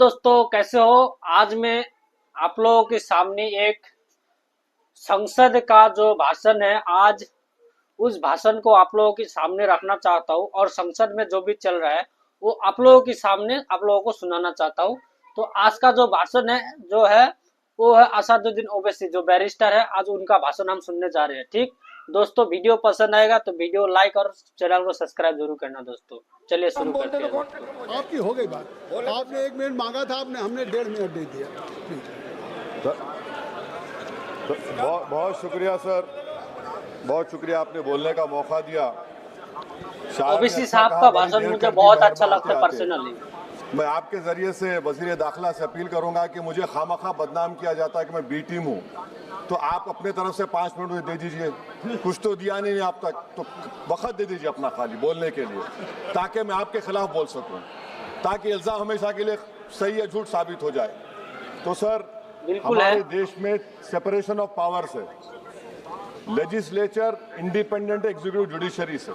दोस्तों, कैसे हो। आज मैं आप लोगों के सामने एक संसद का जो भाषण है, आज उस भाषण को आप लोगों के सामने रखना चाहता हूँ और संसद में जो भी चल रहा है वो आप लोगों के सामने आप लोगों को सुनाना चाहता हूँ। तो आज का जो भाषण है जो है वो है असदुद्दीन ओवैसी, जो बैरिस्टर है। आज उनका भाषण हम सुनने जा रहे हैं। ठीक दोस्तों, वीडियो पसंद आएगा तो वीडियो लाइक और चैनल को सब्सक्राइब जरूर करना। दोस्तों चलिए शुरू करते हैं। आपकी हो गई बात, आपने 1 मिनट मांगा था, आपने हमने 1.5 मिनट दे दिया। बहुत शुक्रिया सर, बहुत शुक्रिया, आपने बोलने का मौका दिया। ओवैसी साहब का भाषण मुझे बहुत अच्छा लगता है पर्सनली। मैं आपके जरिए से वजीर दाखिला से अपील करूंगा कि मुझे खामखा बदनाम किया जाता है कि मैं बी टीम हूँ, तो आप अपने तरफ से 5 मिनट मुझे दे दीजिए। कुछ तो दिया नहीं आप तक, तो वक्त दे दीजिए अपना खाली बोलने के लिए, ताकि मैं आपके खिलाफ बोल सकूं, ताकि इल्जाम हमेशा के लिए सही या झूठ साबित हो जाए। तो सर, हमारे देश में सेपरेशन ऑफ पावर्स है, लेजिस्लेचर इंडिपेंडेंट एग्जीक्यूटिव जुडिशरी से,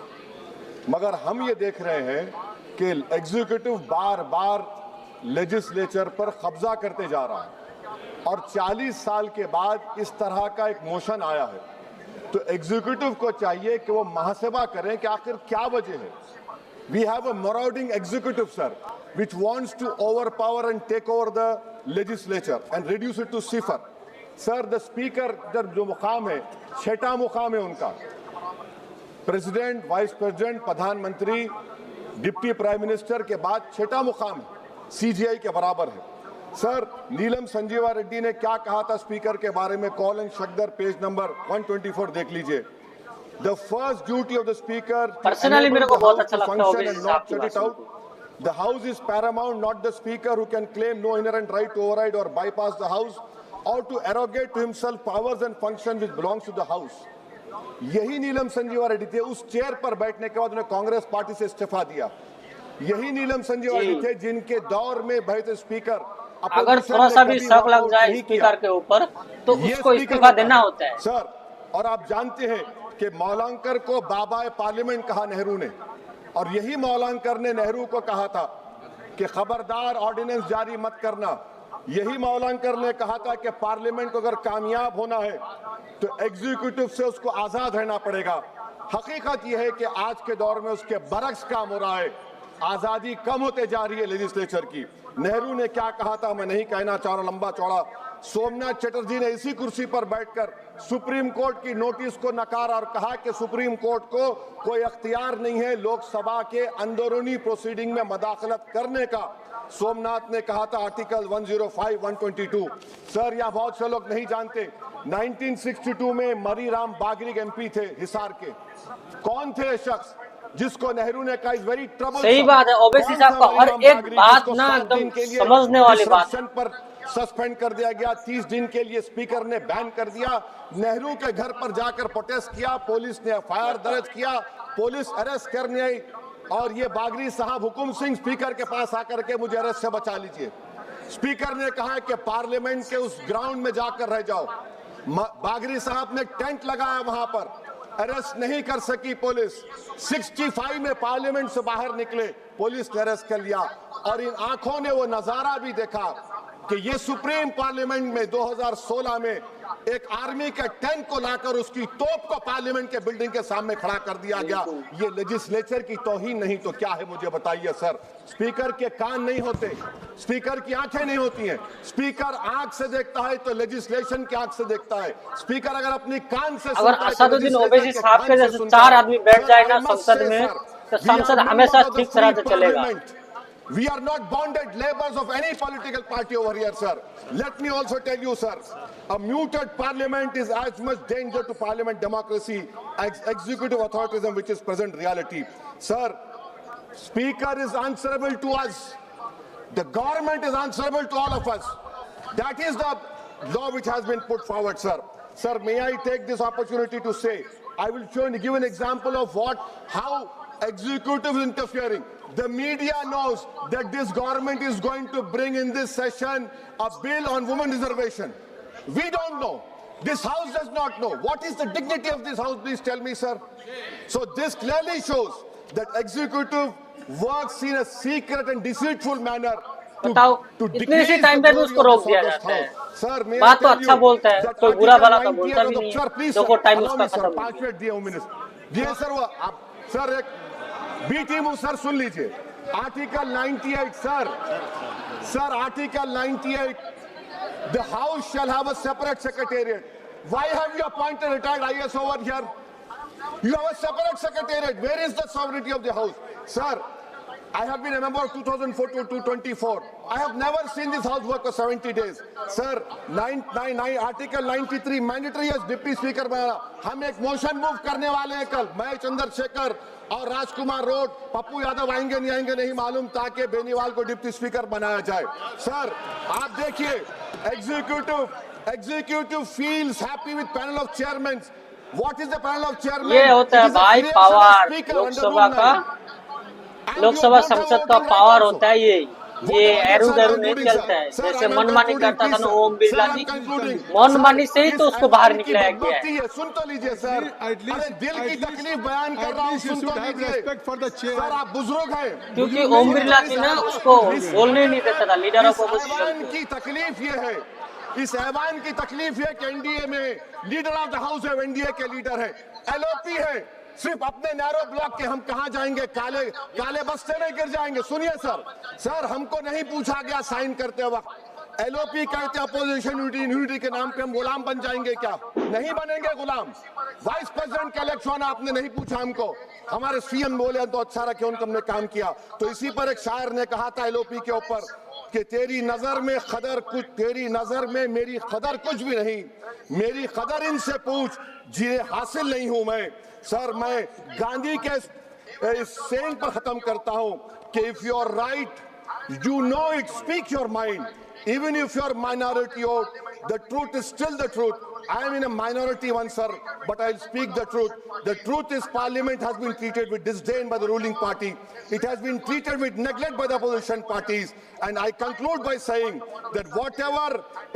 मगर हम ये देख रहे हैं कि एग्जीक्यूटिव बार बार लेजिस्लेचर पर कब्जा करते जा रहा है और 40 साल के बाद इस तरह का एक मोशन आया है। तो एग्जीक्यूटिव को चाहिए कि वो मुहासबा करें कि आखिर क्या वजह है। We have a marauding executive sir, which wants to overpower and take over the legislature and reduce it to cipher. Sir, the speaker जो मुकाम है, 6वां मुकाम है उनका, प्रेसिडेंट, वाइस प्रेसिडेंट, प्रधानमंत्री, डिप्टी प्राइम मिनिस्टर के बाद 6वां मुकाम है, सीजीआई के बराबर है। सर, नीलम संजीवा रेड्डी ने क्या कहा था स्पीकर के बारे में, कॉल एंड शक्दर पेज नंबर 124 देख लीजिए। The first duty of the speaker personally मेरे को बहुत अच्छा लगता है। The House is paramount, not the Speaker, who can claim no inherent right to override or bypass the House or to arrogate to himself powers and functions which belongs to the House। यही नीलम संजीवा रेड्डी थे। उस chair पर बैठने के बाद उन्हें Congress party से इस्तीफा दिया। यही नीलम संजीवा रेड्डी थे जिनके दौर में बैठे स्पीकर, अगर थोड़ा सा भी शक लग जाए स्पीकर के ऊपर तो उसको इस्तीफा देना होता है सर। और आप जानते हैं कि मौलांकर को बाबा पार्लियामेंट कहा नेहरू ने, और यही मौलांकर ने नेहरू को कहा था कि खबरदार ऑर्डिनेंस जारी मत करना। यही मौलांकर ने कहा था कि पार्लियामेंट को अगर कामयाब होना है तो एग्जीक्यूटिव से उसको आजाद रहना पड़ेगा। हकीकत यह है कि आज के दौर में उसके बरक्स काम हो रहा है, आजादी कम होते जा रही है लेजिस्लेचर की। नेहरू ने क्या कहा था मैं नहीं कहना चाह रहा लंबा चौड़ा। सोमनाथ चटर्जी ने इसी कुर्सी पर बैठकर सुप्रीम कोर्ट की नोटिस को नकारा और कहा कि सुप्रीम कोर्ट को कोई अख्तियार नहीं है लोकसभा के अंदरूनी प्रोसीडिंग में मदाखलत करने का। सोमनाथ ने कहा था आर्टिकल 105, 122। सर, यह बहुत से लोग नहीं जानते, 1962 में मरी राम बागरी एमपी थे हिसार के। कौन थे ये शख्स जिसको नेहरू ने कहा इज वेरी ट्रबल। सही बात है, ओवैसी साहब का हर एक बात ना एकदम समझने वाली बात पर सस्पेंड कर दिया गया, 30 दिन के लिए स्पीकर ने बैन कर दिया। नेहरू के घर पर जाकर प्रोटेस्ट किया, पुलिस ने एफआईआर दर्ज किया, पुलिस अरेस्ट करने आई और ये बागरी साहब हुकुम सिंह स्पीकर के पास आकर के मुझे अरेस्ट से बचा लीजिए। स्पीकर ने कहा कि पार्लियामेंट के उस ग्राउंड में जाकर रह जाओ। बागरी साहब ने टेंट लगाया, वहां पर अरेस्ट नहीं कर सकी पुलिस। 65 में पार्लियामेंट से बाहर निकले, पुलिस ने अरेस्ट कर लिया। और इन आंखों ने वो नजारा भी देखा कि ये सुप्रीम पार्लियामेंट में 2016 में एक आर्मी के टैंक को लाकर उसकी तोप को पार्लियामेंट के बिल्डिंग के सामने खड़ा कर दिया गया। ये लेजिस्लेचर की तौहीन नहीं तो क्या है मुझे बताइए सर। स्पीकर के कान नहीं होते, स्पीकर की आंखें नहीं होती हैं। स्पीकर आंख से देखता है तो लेजिस्लेशन की आंख से देखता है। स्पीकर अगर अपनी कान से अगर असदुद्दीन ओवैसी साहब के जैसे 4 आदमी बैठ जाए ना संसद में तो संसद हमेशा ठीक तरह से चलेगा। We are not bonded laborers of any political party over here, sir. Let me also tell you, sir, a muted parliament is as much danger to parliament democracy as executive authoritarianism, which is present reality. Sir, Speaker is answerable to us. The government is answerable to all of us. That is the law which has been put forward, sir. Sir, may I take this opportunity to say, I will give an example of how executive is interfering. The media knows that this government is going to bring in this session a bill on women reservation. We don't know. This house does not know. What is the dignity of this house? Please tell me, sir. So this clearly shows that executive works in a secret and deceitful manner बताओ, इतने से time पे भी उसको रोक दिया जाता है। बात तो अच्छा बोलता है, कोई बुरा भला तो बोलता भी नहीं है। देखो टाइम उसका खत्म हो 5 मिनट दिए सर। वो आप सर एक बी टीम सर सुन लीजिए, article 98 sir article 98, the house shall have a separate secretariat. Why have you appointed retired IS over here? You have a separate secretariat. Where is the sovereignty of the house? Sir, I have been a member of 2004 to 2024. I have never seen this house work for 70 days. Sir, Article 93 mandatory as Deputy Speaker बनाना। हम एक motion move करने वाले हैं कल, मैं चंद्रशेखर और राजकुमार road, Pappu Yadav आएंगे नहीं मालूम, ताकि बेनीवाल को डिप्टी स्पीकर बनाया जाए। सर आप देखिए, executive feels happy with panel of chairman. What is the panel of chairman? ये होता है भाई पावर, लोकसभा का, लोकसभा संसद का पावर होता है ये एरू दरू नहीं चलता है। जैसे मनमानी करता था ना ओम बिरला जी, मनमानी से ही तो उसको बाहर निकलाया गया है। सुन तो लीजिए सर, अरे दिल की तकलीफ बयान कर रहा हूँ, सुन तो लीजिए सर, आप बुजुर्ग हैं। क्योंकि ओम बिरला जी ना उसको बोलने नहीं देता था, लीडर ऑफ अपोजिशन की तकलीफ ये है, इस ऐवान की तकलीफ है कि एनडीए में लीडर ऑफ द हाउस है, एनडीए के लीडर है, एलओपी है। सिर्फ अपने नैरो ब्लॉक के हम कहां जाएंगे, काले बस्ते में गिर जाएंगे। सुनिए सर हमको नहीं पूछा गया साइन करते वक्त। एलओपी कहते अपोजिशन यूनिटी के नाम पे हम गुलाम बन जाएंगे क्या? नहीं बनेंगे गुलाम। वाइस प्रेसिडेंट का इलेक्शन आपने नहीं पूछा हमको, हमारे सीएम बोले तो अच्छा रखे, उनको हमने काम किया। तो इसी पर एक शायर ने कहा था एलओपी के ऊपर कि तेरी नजर में खदर कुछ, तेरी नजर में मेरी खदर कुछ भी नहीं, मेरी खदर इनसे पूछ जिन्हें हासिल नहीं हूं मैं। सर मैं गांधी के इस सेइंग पर खत्म करता हूं कि if you are right you know it, speak your mind, even if you're minority vote, the truth is still the truth. I am in a minority one, sir, but I'll speak the truth. The truth is Parliament has been treated with disdain by the ruling party. It has been treated with neglect by the opposition parties. And I conclude by saying that whatever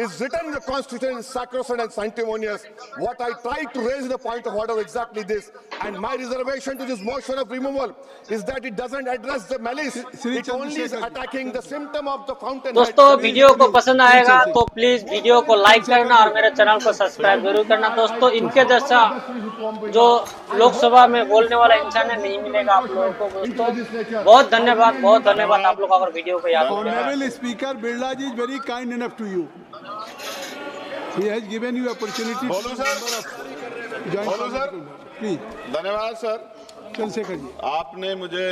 is written in the Constitution is sacrosanct and sanctimonious. What I tried to raise the point of order exactly this. And my reservation to this motion of removal is that it doesn't address the malice. It only is attacking the symptom of the fountainhead. दोस्तों video को पसंद आएगा तो please video को like करना और मेरे channel को सब्सक्राइब जरूर करना। दोस्तों इनके जैसा जो लोकसभा में बोलने वाला इंसान है नहीं मिलेगा आप लोगों को। दोस्तों बहुत धन्यवाद आप लोग अगर वीडियो को याद करें। Honorable Speaker Birla ji is very kind enough to you. He has given you opportunity. बोलो सर, Please. धन्यवाद सर। चंद्रशेखर जी आपने मुझे